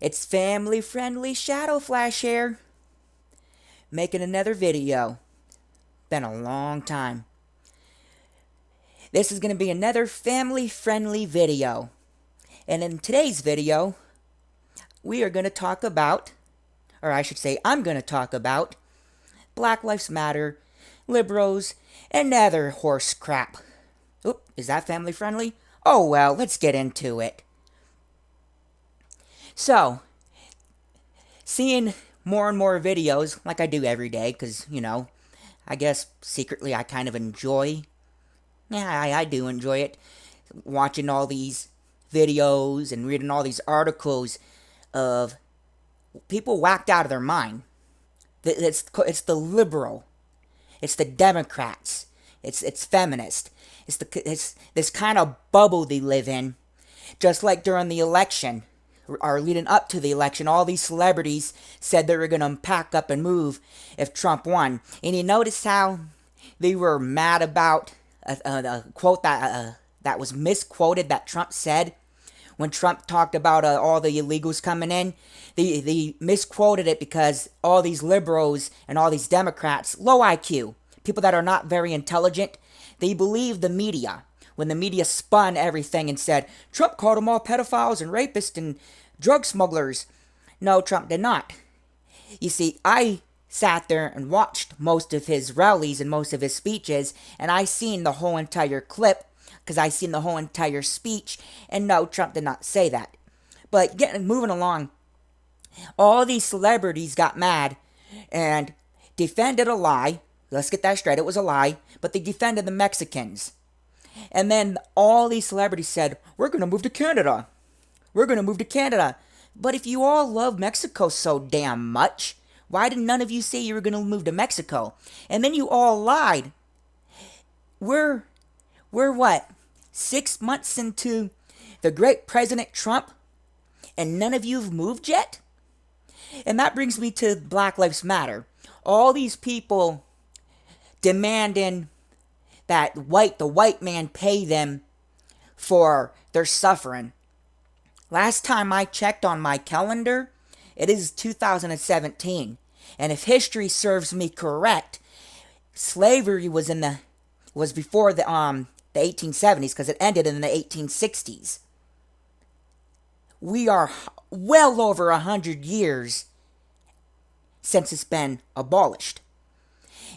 It's family friendly Shadow Flash here, making another video. Been a long time. This is going to be another family friendly video. And in today's video, we are going to talk about, or I should say, I'm going to talk about Black Lives Matter, liberals, and other horse crap. Oop, is that family friendly? Oh well, let's get into it. So, seeing more and more videos, like I do every day, because, I guess secretly I kind of enjoy, I do enjoy it, watching all these videos and reading all these articles of people whacked out of their mind. It's the liberal, it's the Democrats, it's feminist, it's this kind of bubble they live in, just like during the election. Or leading up to the election, all these celebrities said they were going to pack up and move if Trump won. And you notice how they were mad about a quote that was misquoted that Trump said when Trump talked about all the illegals coming in. They misquoted it because all these liberals and all these Democrats, low IQ, people that are not very intelligent, they believe the media. When the media spun everything and said, Trump called them all pedophiles and rapists and drug smugglers. No, Trump did not. You see, I sat there and watched most of his rallies and most of his speeches, and I seen the whole entire clip, because I seen the whole entire speech, and no, Trump did not say that. But moving along, all these celebrities got mad and defended a lie. Let's get that straight, it was a lie, but they defended the Mexicans. And then all these celebrities said, we're going to move to Canada. We're going to move to Canada. But if you all love Mexico so damn much, why did none of you say you were going to move to Mexico? And then you all lied. We're what? 6 months into the great President Trump, and none of you have moved yet? And that brings me to Black Lives Matter. All these people demanding that the white man pay them for their suffering. Last time I checked on my calendar, it is 2017. And if history serves me correct, slavery was before the 1870s, because it ended in the 1860s. We are well over 100 years since it's been abolished.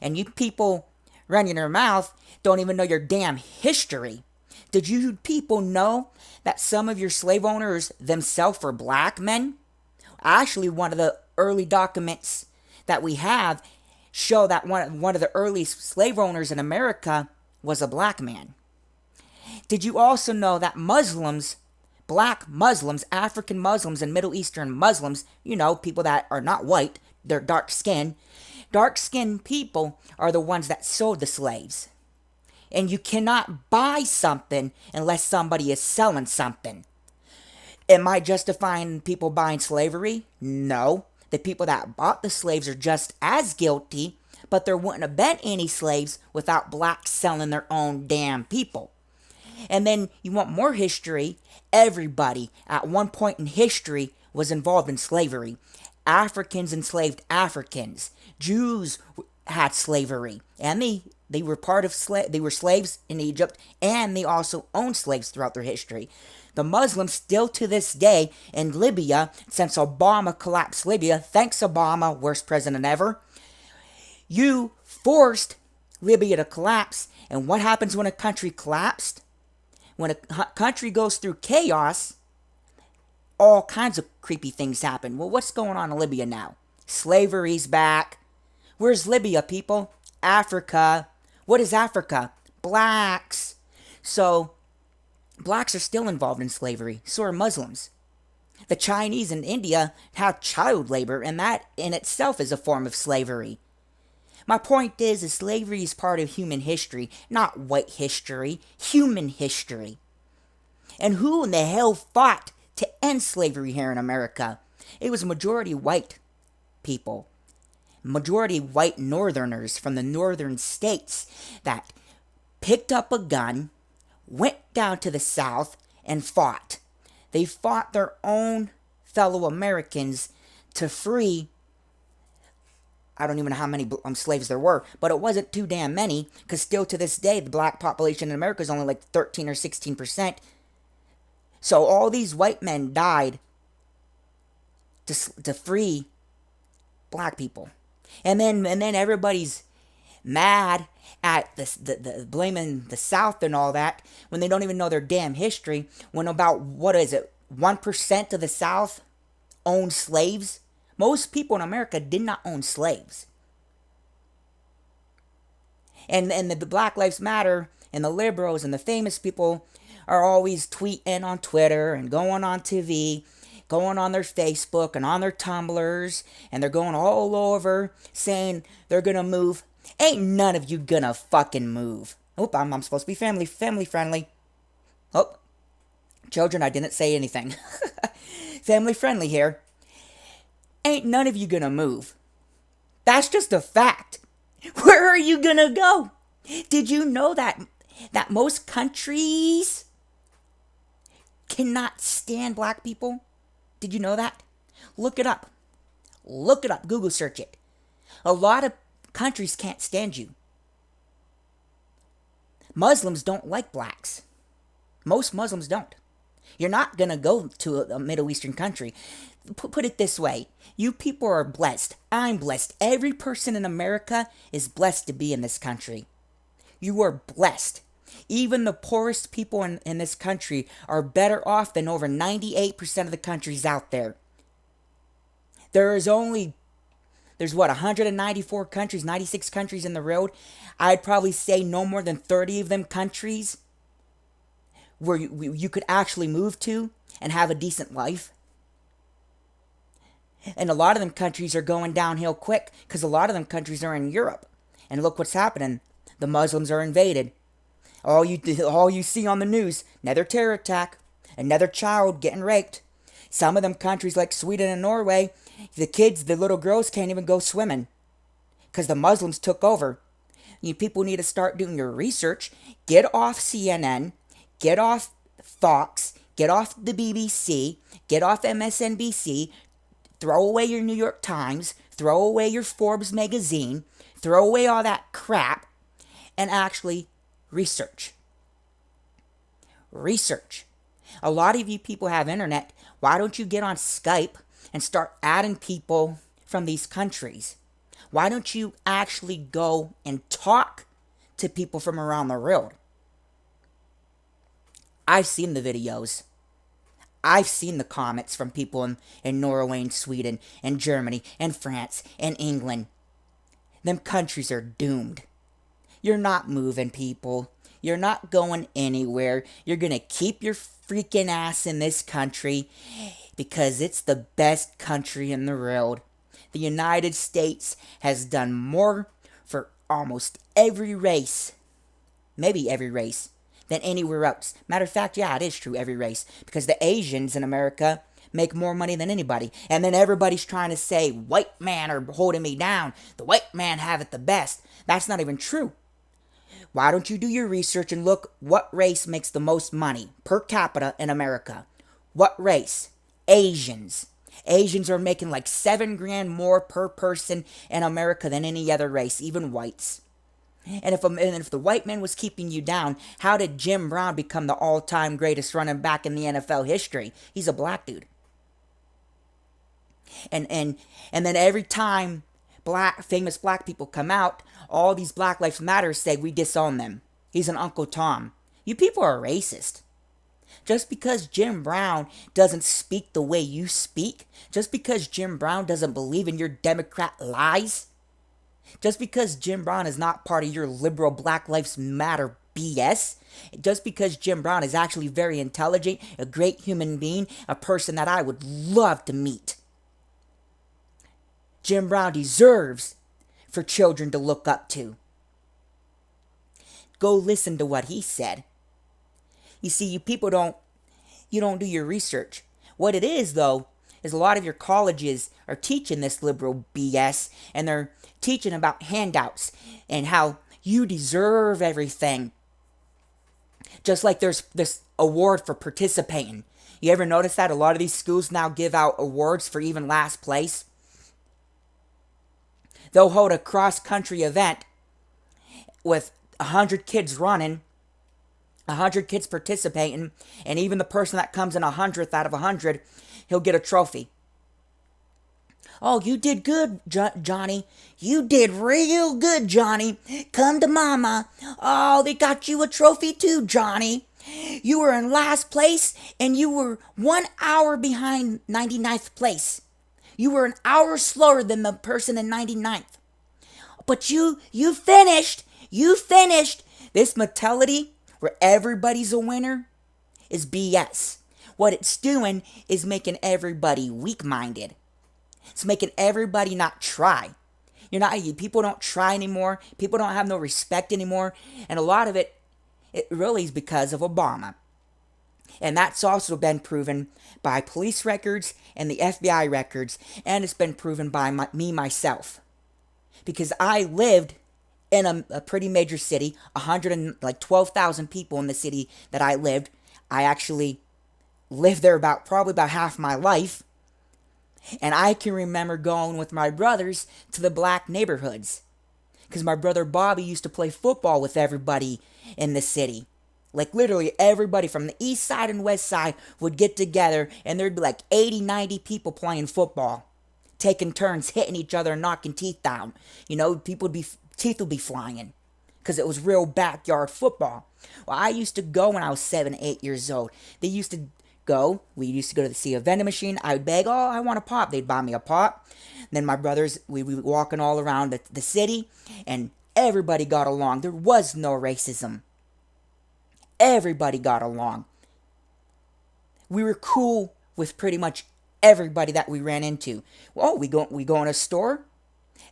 And you people running your mouth don't even know your damn history. Did you people know that some of your slave owners themselves were black men? Actually, one of the early documents that we have show that one of the early slave owners in America was a black man. Did you also know that Muslims, black Muslims, African Muslims, and Middle Eastern Muslims, people that are not white, they're dark-skinned people are the ones that sold the slaves. And you cannot buy something unless somebody is selling something. Am I justifying people buying slavery? No. The people that bought the slaves are just as guilty, but there wouldn't have been any slaves without blacks selling their own damn people. And then you want more history? Everybody at one point in history was involved in slavery. Africans enslaved Africans. Jews had slavery, and they were they were slaves in Egypt, and they also owned slaves throughout their history. The Muslims still to this day in Libya, since Obama collapsed Libya, thanks Obama, worst president ever, you forced Libya to collapse. And what happens when a country collapsed? When a country goes through chaos, all kinds of creepy things happen. Well, what's going on in Libya now? Slavery's back. Where's Libya, people? Africa. What is Africa? Blacks. So, blacks are still involved in slavery. So are Muslims. The Chinese in India have child labor, and that in itself is a form of slavery. My point is slavery is part of human history, not white history, human history. And who in the hell fought to end slavery here in America? It was majority white people. Majority white northerners from the northern states that picked up a gun, went down to the south, and fought. They fought their own fellow Americans to free. I don't even know how many slaves there were, but it wasn't too damn many, because still to this day, the black population in America is only like 13 or 16%. So all these white men died to free black people. And then everybody's mad at the blaming the South and all that, when they don't even know their damn history, when about, what is it, 1% of the South owned slaves. Most people in America did not own slaves. And the Black Lives Matter and the liberals and the famous people are always tweeting on Twitter and going on TV, going on their Facebook and on their Tumblrs, and they're going all over saying they're gonna move. Ain't none of you gonna fucking move. Oh, I'm supposed to be family friendly. Oh, children, I didn't say anything. Family friendly here. Ain't none of you gonna move. That's just a fact. Where are you gonna go? Did you know that most countries cannot stand black people? Did you know that? Look it up. Look it up. Google search it. A lot of countries can't stand you. Muslims don't like blacks. Most Muslims don't. You're not gonna go to a Middle Eastern country. Put it this way. You people are blessed. I'm blessed. Every person in America is blessed to be in this country. You are blessed. Even the poorest people in this country are better off than over 98% of the countries out there. There's what, 194 countries, 96 countries in the world. I'd probably say no more than 30 of them countries where you could actually move to and have a decent life. And a lot of them countries are going downhill quick, because a lot of them countries are in Europe. And look what's happening. The Muslims are invaded. All you see on the news, another terror attack, another child getting raped. Some of them countries like Sweden and Norway, the little girls can't even go swimming because the Muslims took over. You people need to start doing your research. Get off CNN, get off Fox, get off the BBC, get off MSNBC, throw away your New York Times, throw away your Forbes magazine, throw away all that crap, and actually research. Research. A lot of you people have internet. Why don't you get on Skype and start adding people from these countries? Why don't you actually go and talk to people from around the world? I've seen the videos. I've seen the comments from people in Norway and Sweden and Germany and France and England. Them countries are doomed. You're not moving, people. You're not going anywhere. You're going to keep your freaking ass in this country because it's the best country in the world. The United States has done more for almost every race, maybe every race, than anywhere else. Matter of fact, yeah, it is true, every race. Because the Asians in America make more money than anybody. And then everybody's trying to say, white man are holding me down. The white man have it the best. That's not even true. Why don't you do your research and look what race makes the most money per capita in America? What race? Asians. Asians are making like $7,000 more per person in America than any other race, even whites. And if the white man was keeping you down, how did Jim Brown become the all-time greatest running back in the NFL history? He's a black dude. And then every time famous black people come out, all these Black Lives Matter say we disown them. He's an Uncle Tom. You people are racist. Just because Jim Brown doesn't speak the way you speak, just because Jim Brown doesn't believe in your Democrat lies, just because Jim Brown is not part of your liberal Black Lives Matter BS, just because Jim Brown is actually very intelligent, a great human being, a person that I would love to meet. Jim Brown deserves for children to look up to. Go listen to what he said. You see, you people don't do your research. What it is, though, is a lot of your colleges are teaching this liberal BS, and they're teaching about handouts and how you deserve everything. Just like there's this award for participating. You ever notice that a lot of these schools now give out awards for even last place? They'll hold a cross-country event with 100 kids running, 100 kids participating, and even the person that comes in 100th out of 100, he'll get a trophy. Oh, you did good, Johnny. You did real good, Johnny. Come to Mama. Oh, they got you a trophy too, Johnny. You were in last place, and you were 1 hour behind 99th place. You were an hour slower than the person in 99th. But you finished. You finished. This mentality where everybody's a winner is BS. What it's doing is making everybody weak-minded. It's making everybody not try. People don't try anymore. People don't have no respect anymore. And a lot of it really is because of Obama. And that's also been proven by police records and the FBI records. And it's been proven by me myself. Because I lived in a pretty major city, 112,000 people in the city that I lived. I actually lived there probably about half my life. And I can remember going with my brothers to the black neighborhoods. Because my brother Bobby used to play football with everybody in the city. Like literally everybody from the east side and west side would get together and there'd be like 80, 90 people playing football. Taking turns hitting each other and knocking teeth down. Teeth would be flying. Because it was real backyard football. Well, I used to go when I was 7, 8 years old. We used to go to see a vending machine. I would beg, oh, I want a pop. They'd buy me a pop. Then my brothers, we'd be walking all around the city, and everybody got along. There was no racism. Everybody got along. We were cool with pretty much everybody that we ran into. Oh, we go in a store.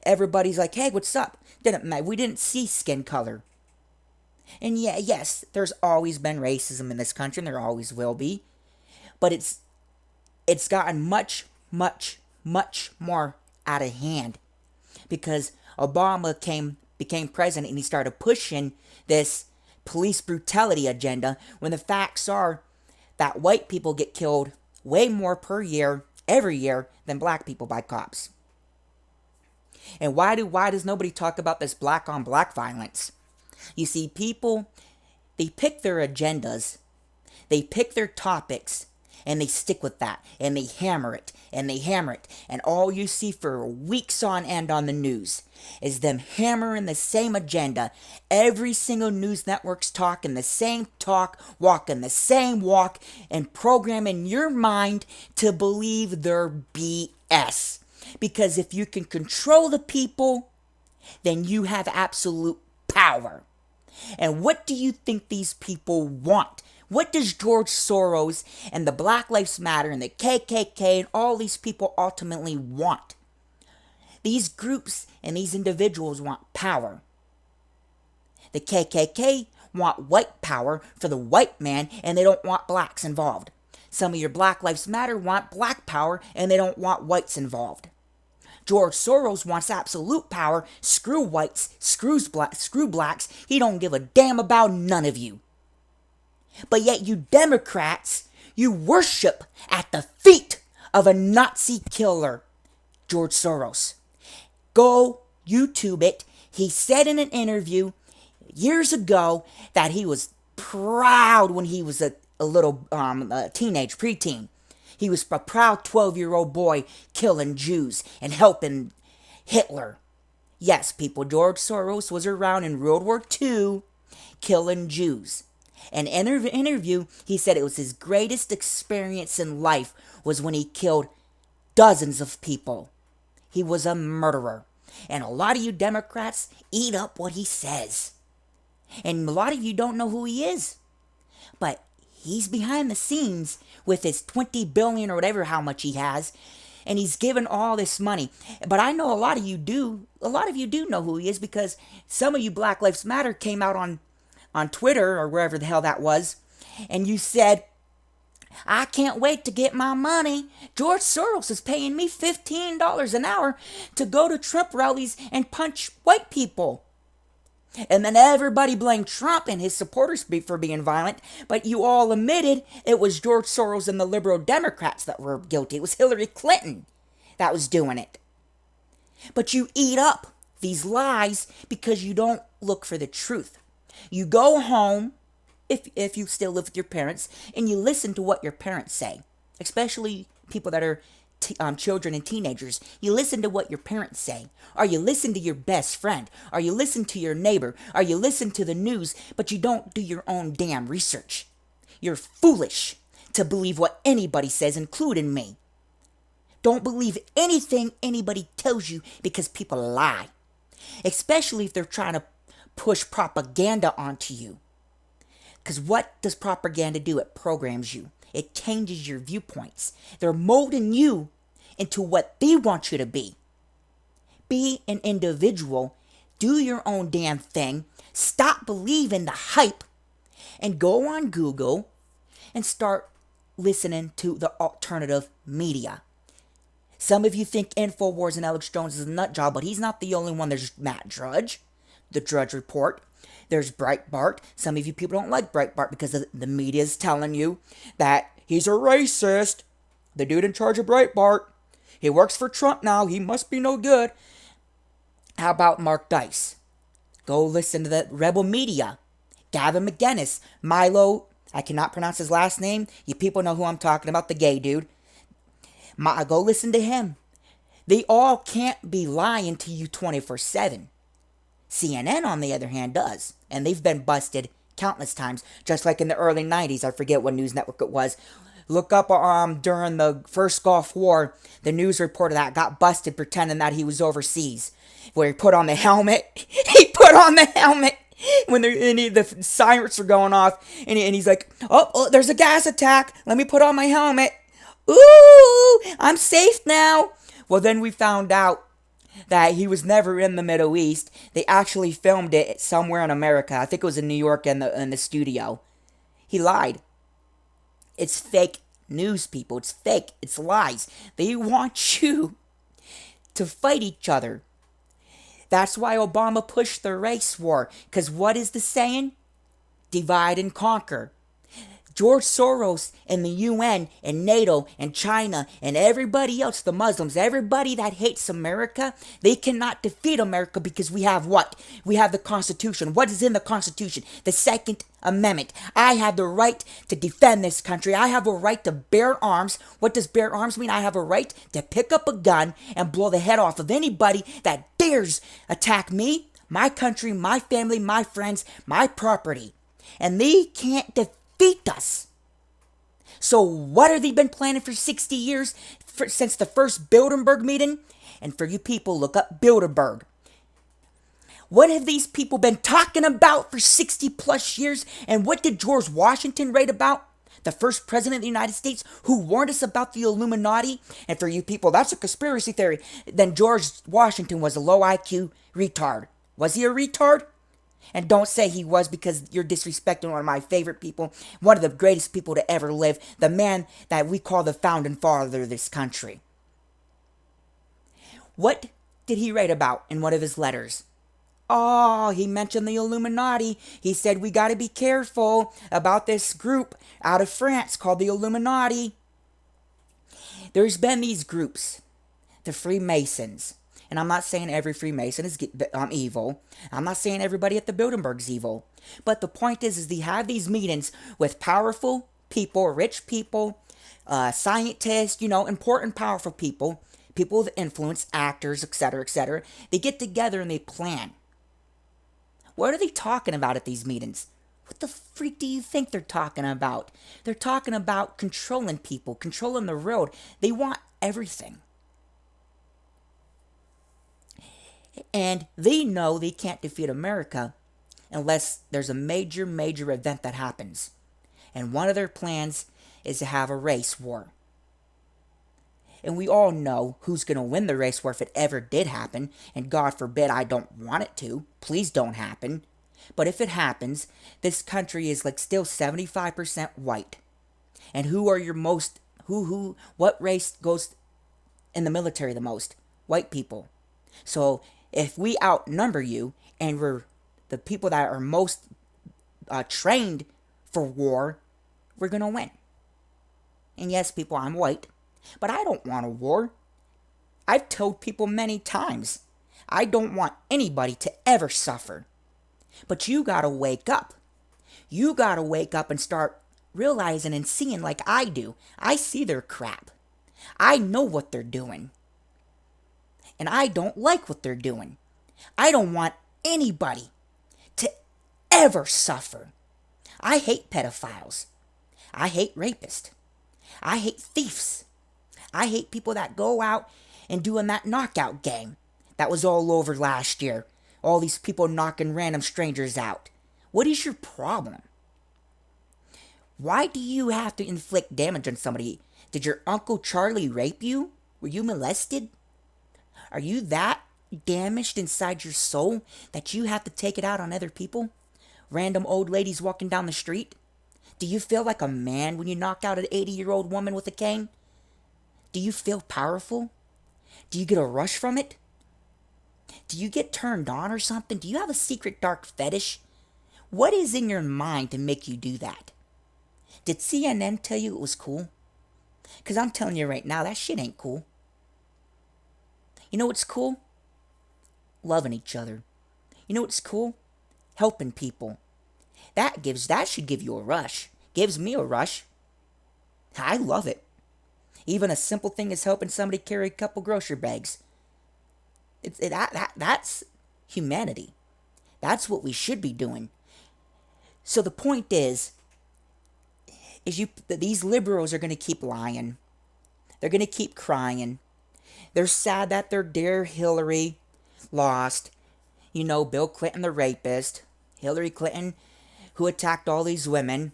Everybody's like, hey, what's up? Didn't matter. We didn't see skin color. And yes, there's always been racism in this country, and there always will be. But it's gotten much, much, much more out of hand. Because Obama became president and he started pushing this police brutality agenda when the facts are that white people get killed way more per year, every year, than black people by cops. And why does nobody talk about this black on black violence? You see, people, they pick their agendas, they pick their topics, and they stick with that, and they hammer it, and they hammer it, and all you see for weeks on end on the news is them hammering the same agenda. Every single news network's talking the same talk, walking the same walk, and programming your mind to believe their BS. Because if you can control the people, then you have absolute power. And what do you think these people want? What does George Soros and the Black Lives Matter and the KKK and all these people ultimately want? These groups and these individuals want power. The KKK want white power for the white man, and they don't want blacks involved. Some of your Black Lives Matter want black power, and they don't want whites involved. George Soros wants absolute power. Screw whites, screw blacks. He don't give a damn about none of you. But yet you Democrats, you worship at the feet of a Nazi killer, George Soros. Go YouTube it. He said in an interview years ago that he was proud when he was a little teenage, preteen. He was a proud 12-year-old boy killing Jews and helping Hitler. Yes, people, George Soros was around in World War II killing Jews. In an interview, he said it was his greatest experience in life was when he killed dozens of people. He was a murderer. And a lot of you Democrats eat up what he says. And a lot of you don't know who he is. But he's behind the scenes with his 20 billion or whatever how much he has. And he's given all this money. But I know a lot of you do. A lot of you do know who he is because some of you Black Lives Matter came out on Twitter or wherever the hell that was. And you said, I can't wait to get my money. George Soros is paying me $15 an hour to go to Trump rallies and punch white people. And then everybody blamed Trump and his supporters for being violent, but you all admitted it was George Soros and the liberal Democrats that were guilty. It was Hillary Clinton that was doing it. But you eat up these lies because you don't look for the truth. You go home, if you still live with your parents, and you listen to what your parents say, especially people that are children and teenagers. You listen to what your parents say, or you listen to your best friend, or you listen to your neighbor, or you listen to the news, but you don't do your own damn research. You're foolish to believe what anybody says, including me. Don't believe anything anybody tells you because people lie, especially if they're trying to push propaganda onto you. Because what does propaganda do? It programs you. It changes your viewpoints. They're molding you into what they want you to be. Be an individual. Do your own damn thing. Stop believing the hype. And go on Google and start listening to the alternative media. Some of you think InfoWars and Alex Jones is a nut job, but he's not the only one. There's Matt Drudge, the Drudge Report. There's Breitbart. Some of you people don't like Breitbart because the media is telling you that he's a racist. The dude in charge of Breitbart. He works for Trump now. He must be no good. How about Mark Dice? Go listen to the Rebel Media. Gavin McInnes. Milo, I cannot pronounce his last name. You people know who I'm talking about, the gay dude. Go listen to him. They all can't be lying to you 24/7. CNN, on the other hand, does. And they've been busted countless times. Just like in the early 90s. I forget what news network it was. Look up during the first Gulf War, the news reporter that got busted pretending that he was overseas. Where he put on the helmet. He put on the helmet when the sirens were going off. And he's like, oh, there's a gas attack. Let me put on my helmet. Ooh, I'm safe now. Well, then we found out that he was never in the Middle East. They actually filmed it somewhere in America. I think it was in New York in the studio. He lied. It's fake news, people. It's fake. It's lies. They want you to fight each other. That's why Obama pushed the race war. Because what is the saying? Divide and conquer. George Soros and the UN and NATO and China and everybody else, the Muslims, everybody that hates America, they cannot defeat America because we have what? We have the Constitution. What is in the Constitution? The Second Amendment. I have the right to defend this country. I have a right to bear arms. What does bear arms mean? I have a right to pick up a gun and blow the head off of anybody that dares attack me, my country, my family, my friends, my property. And they can't defeat us. So what have they been planning for 60 years since the first Bilderberg meeting? And for you people, look up Bilderberg. What have these people been talking about for 60 plus years? And what did George Washington write about? The first president of the United States who warned us about the Illuminati? And for you people, that's a conspiracy theory. Then George Washington was a low IQ retard. Was he a retard? And don't say he was, because you're disrespecting one of my favorite people, one of the greatest people to ever live, the man that we call the founding father of this country. What did he write about in one of his letters? Oh, he mentioned the Illuminati. He said we got to be careful about this group out of France called the Illuminati. There's been these groups, the Freemasons. And I'm not saying every Freemason is evil. I'm not saying everybody at the Bilderberg's evil. But the point is they have these meetings with powerful people, rich people, scientists, important, powerful people, people of influence, actors, etc., etc. They get together and they plan. What are they talking about at these meetings? What the freak do you think they're talking about? They're talking about controlling people, controlling the world. They want everything. And they know they can't defeat America unless there's a major, major event that happens. And one of their plans is to have a race war. And we all know who's going to win the race war if it ever did happen. And God forbid, I don't want it to. Please don't happen. But if it happens, this country is still 75% white. And who are your most, what race goes in the military the most? White people. So if we outnumber you and we're the people that are most trained for war, we're going to win. And yes, people, I'm white, but I don't want a war. I've told people many times, I don't want anybody to ever suffer. But you gotta wake up. You gotta wake up and start realizing and seeing like I do. I see their crap. I know what they're doing. And I don't like what they're doing. I don't want anybody to ever suffer. I hate pedophiles. I hate rapists. I hate thieves. I hate people that go out and doing that knockout game that was all over last year. All these people knocking random strangers out. What is your problem? Why do you have to inflict damage on somebody? Did your Uncle Charlie rape you? Were you molested? Are you that damaged inside your soul that you have to take it out on other people? Random old ladies walking down the street? Do you feel like a man when you knock out an 80-year-old woman with a cane? Do you feel powerful? Do you get a rush from it? Do you get turned on or something? Do you have a secret dark fetish? What is in your mind to make you do that? Did CNN tell you it was cool? Because I'm telling you right now, that shit ain't cool. You know what's cool? Loving each other. You know what's cool? Helping people. That should give you a rush. Gives me a rush. I love it. Even a simple thing as helping somebody carry a couple grocery bags. That's humanity. That's what we should be doing. So the point is these liberals are going to keep lying. They're going to keep crying. They're sad that their dear Hillary lost. You know, Bill Clinton, the rapist. Hillary Clinton, who attacked all these women.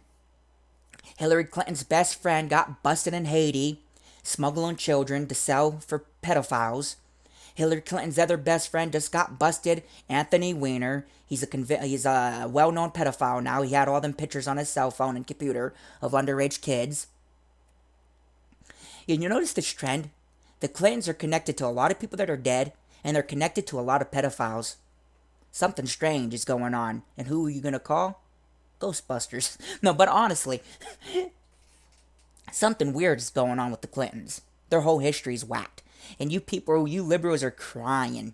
Hillary Clinton's best friend got busted in Haiti, smuggling children to sell for pedophiles. Hillary Clinton's other best friend just got busted, Anthony Weiner. He's a well-known pedophile now. He had all them pictures on his cell phone and computer of underage kids. And you notice this trend? The Clintons are connected to a lot of people that are dead, and they're connected to a lot of pedophiles. Something strange is going on. And who are you going to call? Ghostbusters. No, but honestly, something weird is going on with the Clintons. Their whole history's whacked. And you people, you liberals are crying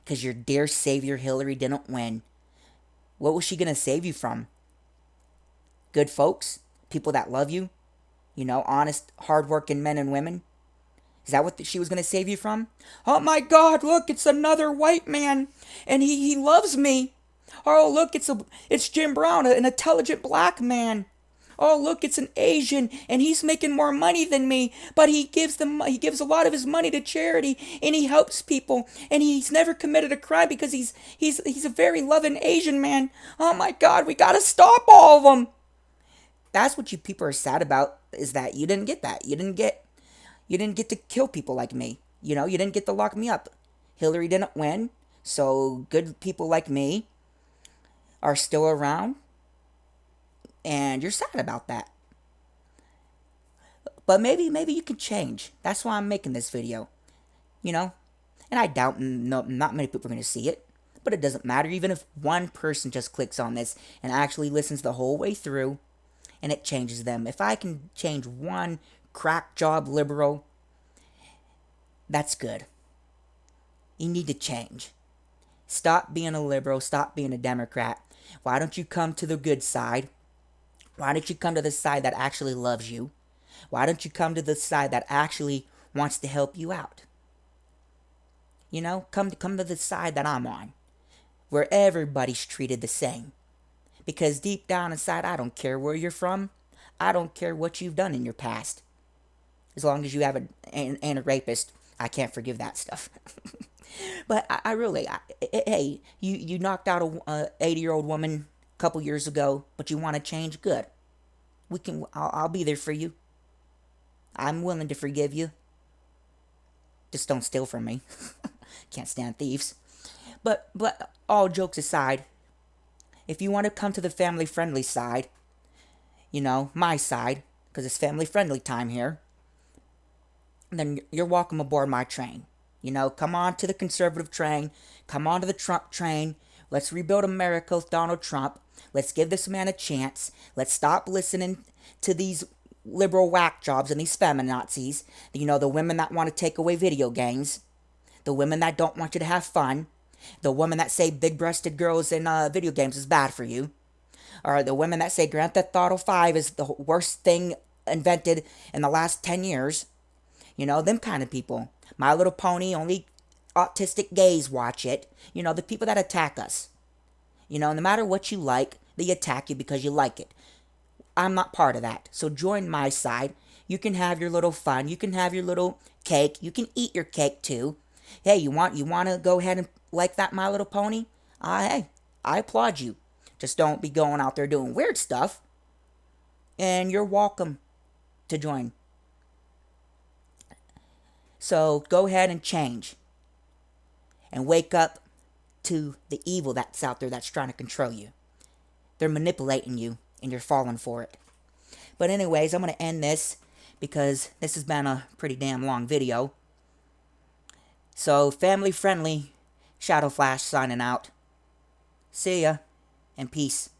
because your dear savior Hillary didn't win. What was she going to save you from? Good folks? People that love you? You know, honest, hardworking men and women? Is that what she was going to save you from? Oh my God, look, it's another white man, and he loves me. Oh, look, it's Jim Brown, an intelligent black man. Oh, look, it's an Asian, and he's making more money than me, but he gives a lot of his money to charity, and he helps people, and he's never committed a crime because he's a very loving Asian man. Oh my God, we gotta stop all of them. That's what you people are sad about, is that you didn't get that. You didn't get to kill people like me. You know, you didn't get to lock me up. Hillary didn't win, so good people like me are still around. And you're sad about that. But maybe you can change. That's why I'm making this video. You know? And I doubt not many people are going to see it. But it doesn't matter. Even if one person just clicks on this and actually listens the whole way through, and it changes them. If I can change one crack job liberal, that's good. You need to change. Stop being a liberal. Stop being a Democrat. Why don't you come to the good side? Why don't you come to the side that actually loves you? Why don't you come to the side that actually wants to help you out? You know, come to the side that I'm on, where everybody's treated the same. Because deep down inside, I don't care where you're from. I don't care what you've done in your past. As long as you have a rapist, I can't forgive that stuff. But I really, hey, you knocked out a 80-year-old woman a couple years ago, but you want to change? Good. I'll be there for you. I'm willing to forgive you. Just don't steal from me. Can't stand thieves. But all jokes aside, if you want to come to the family-friendly side, you know, my side, because it's family-friendly time here, then you're welcome aboard my train. You know, come on to the conservative train. Come on to the Trump train. Let's rebuild America with Donald Trump. Let's give this man a chance. Let's stop listening to these liberal whack jobs and these feminazis. You know, the women that want to take away video games. The women that don't want you to have fun. The women that say big-breasted girls in video games is bad for you. Or the women that say Grand Theft Auto 5 is the worst thing invented in the last 10 years. You know, them kind of people. My Little Pony, only autistic gays watch it. You know, the people that attack us. You know, no matter what you like, they attack you because you like it. I'm not part of that. So join my side. You can have your little fun. You can have your little cake. You can eat your cake too. Hey, you want to go ahead and like that My Little Pony? Hey, I applaud you. Just don't be going out there doing weird stuff. And you're welcome to join. So go ahead and change. And wake up to the evil that's out there that's trying to control you. They're manipulating you and you're falling for it. But anyways, I'm going to end this because this has been a pretty damn long video. So family friendly, Shadow Flash signing out. See ya and peace.